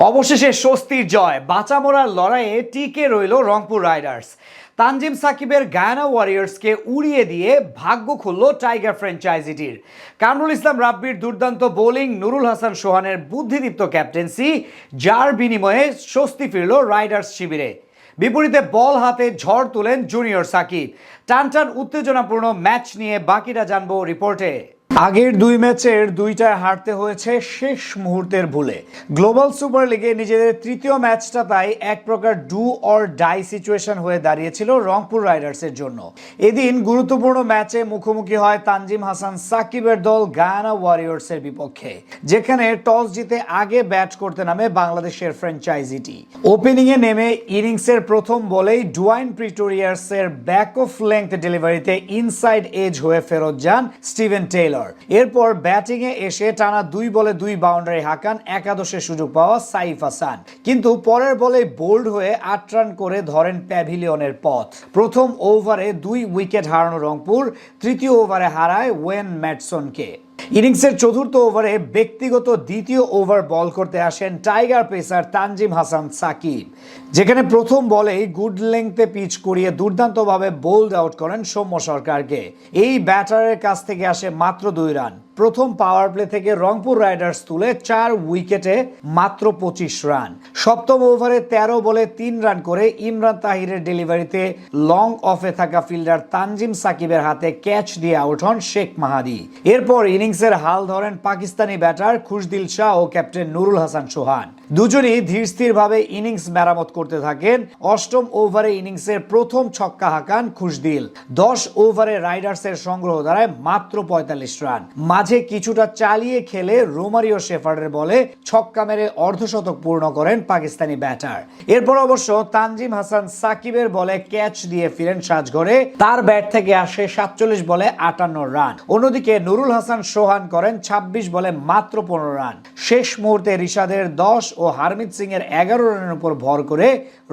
অবশেষে স্বস্তির জয়, বাঁচা মরার লড়াইয়ে টিকে রইল রংপুর রাইডার্স। তানজিম সাকিবের গায়ানা ওয়ারিয়র্সকে উড়িয়ে দিয়ে ভাগ্য খুলল টাইগার ফ্র্যাঞ্চাইজিটির। কামরুল ইসলাম রাব্বির দুর্দান্ত বোলিং, নুরুল হাসান সোহানের বুদ্ধিদীপ্ত ক্যাপ্টেন্সি, যার বিনিময়ে স্বস্তি ফিরল রাইডার্স শিবিরে। বিপরীতে বল হাতে ঝড় তুলেন জুনিয়র সাকিব। টানটান উত্তেজনাপূর্ণ ম্যাচ নিয়ে বাকিটা জানবো রিপোর্টে। আগের দুই ম্যাচের দুইটায় হারতে হয়েছে শেষ মুহূর্তের ভুলে। গ্লোবাল সুপার লিগে নিজেদের তৃতীয় ম্যাচটা তাই এক প্রকার ডু অর ডাই সিচুয়েশন হয়ে দাঁড়িয়েছিল রংপুর রাইডার্সের জন্য। এদিন গুরুত্বপূর্ণ ম্যাচে মুখোমুখি হয় তানজিম হাসান সাকিবের দল গায়ানা ওয়ারিয়র্সের বিপক্ষে, যেখানে টস জিতে আগে ব্যাট করতে নামে বাংলাদেশের ফ্র্যাঞ্চাইজিটি। ওপেনিংয়ে নেমে ইনিংসের প্রথম বলেই ডুয়াইন প্রিটোরিয়ার্সের ব্যাক অফ লেংথ ডেলিভারিতে ইনসাইড এজ হয়ে ফেরত যান স্টিভেন টেইলর। এরপর ব্যাটিংয়ে এসে টানা 2 বলে 2 বাউন্ডারি হাঁকান একাদশে সুযোগ পাওয়া সাইফ হাসান, কিন্তু পরের বলে বোল্ড হয়ে 8 রান করে ধরেন প্যাভিলিয়নের পথ। প্রথম ওভারে 2 উইকেট হারানো রংপুর তৃতীয় ওভারে হারায় ওয়েন ম্যাটসনকে। ইনিংসের চতুর্থ ওভারে ব্যক্তিগত দ্বিতীয় ওভার বল করতে আসেন টাইগার পেসার তানজিম হাসান সাকিব, যেখানে প্রথম বলেই গুড লেংথে পিচ করিয়ে দুর্দান্তভাবে বোল্ড আউট করেন সৌম্য সরকারকে। এই ব্যাটারের কাছ থেকে আসে মাত্র 2 রান। প্রথম পাওয়ার প্লে থেকে রংপুর রাইডার্স তুলে 4 উইকেটে মাত্র 25 রান। সপ্তম ওভারে 13 বলে 3 রান করে ইমরান তাহিরের ডেলিভারিতে লং অফে থাকা ফিল্ডার তানজিম সাকিবের হাতে ক্যাচ দিয়ে আউট হন শেখ মাহাদি। এরপর ইনিংসের হাল ধরেন পাকিস্তানি ব্যাটার খুশদিল শাহ ও ক্যাপ্টেন নুরুল হাসান সোহান। দুজনই ধীরস্থিরভাবে ইনিংস মেরামত করতে থাকেন। অষ্টম ওভারে ইনিংসের প্রথম ছক্কা হাঁকান খুশদিল। 10 ওভারে রাইডার্সের সংগ্রহ দাঁড়ায় মাত্র 45 রান। মাঝে কিছুটা চালিয়ে খেলে রোমারিও শেফার্ডের বলে ছক্কা মেরে অর্ধশতক পূর্ণ করেন পাকিস্তানি ব্যাটার। এরপর অবশ্য তানজিম হাসান সাকিবের বলে ক্যাচ দিয়ে ফিরেন সাজঘরে। তার ব্যাট থেকে আসে 47 বলে 58 রান। অন্যদিকে নুরুল হাসান সোহান করেন 26 বলে মাত্র 15 রান। শেষ মুহূর্তে রিশাদের 10 ও হারমিত সিং এর 11 রানের উপর ভর করে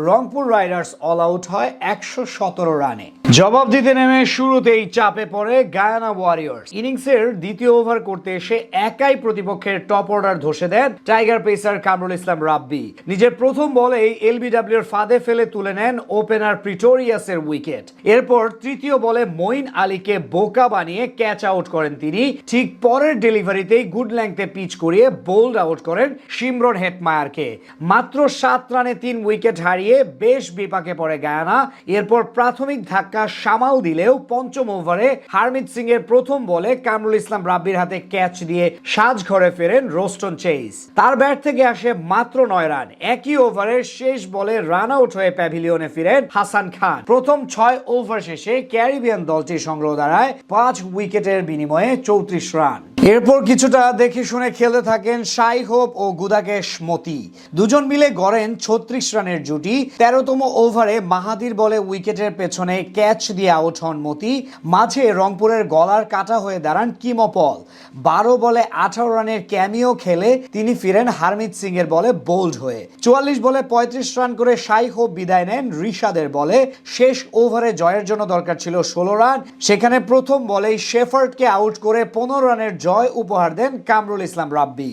রংপুর রাইডার্স অল আউট হয় 117 রানে। জবাব দিতে নেমে শুরুতেই চাপে পড়ে গায়ানা ওয়ারিয়র্স। ইনিংসের দ্বিতীয় ওভার করতে এসে একাই প্রতিপক্ষের টপ অর্ডার ধসে দেন টাইগার পেসার কামরুল ইসলাম রাব্বি। নিজের প্রথম বলেই এলবিডব্লিউ এর ফাঁদে ফেলে তুলে নেন ওপেনার প্রিটোরিয়াসের উইকেট। এরপর তৃতীয় বলে মঈন আলীকে বোকা বানিয়ে ক্যাচ আউট করেন তিনি। ঠিক পরের ডেলিভারিতেই গুড লেংথে পিচ করিয়ে বোল্ড আউট করেন শিমরন হেটমায়ারকে। মাত্র 7 রানে 3 উইকেট হারিয়ে বেশ বিপাকে পড়ে গায়ানা। এরপর প্রাথমিক ধাক্কা সামাল দিলেও পঞ্চম ওভারে হারমিত সিং এর প্রথম বলে কামরুল ইসলাম রাব্বির হাতে ক্যাচ দিয়ে সাজঘরে ফেরেন রোস্টন চেইস। তার ব্যাট থেকে আসে মাত্র 9 রান। একই ওভারের শেষ বলে রান আউট হয়ে প্যাভিলিয়নে ফিরেন হাসান খান। প্রথম 6 ওভার শেষে ক্যারিবিয়ান দলটির সংগ্রহ দাঁড়ায় 5 উইকেটের বিনিময়ে 34 রান। এরপর কিছুটা দেখে শুনে খেলতে থাকেন শাই হোপ ও গুদাকেশ মতি। দুজন মিলে গড়েন 36 রানের জুটি। 13তম ওভারে মাহাদির বলে উইকেটের পেছনে ক্যাচ দিয়ে আউট হন মতি। মাঝে রংপুরের গলার কাটা হয়ে দাঁড়ান কিমো পল। 12 বলে 18 রানের ক্যামিও খেলে তিনি ফিরেন হারমিত সিং এর বলে বোল্ড হয়ে। 44 বলে 35 রান করে শাই হোপ বিদায় নেন রিশাদের বলে। শেষ ওভারে জয়ের জন্য দরকার ছিল 16 রান। সেখানে প্রথম বলেই শেফার্ডকে আউট করে 15 রানের জয় উপহার দেন কামরুল ইসলাম রাব্বি।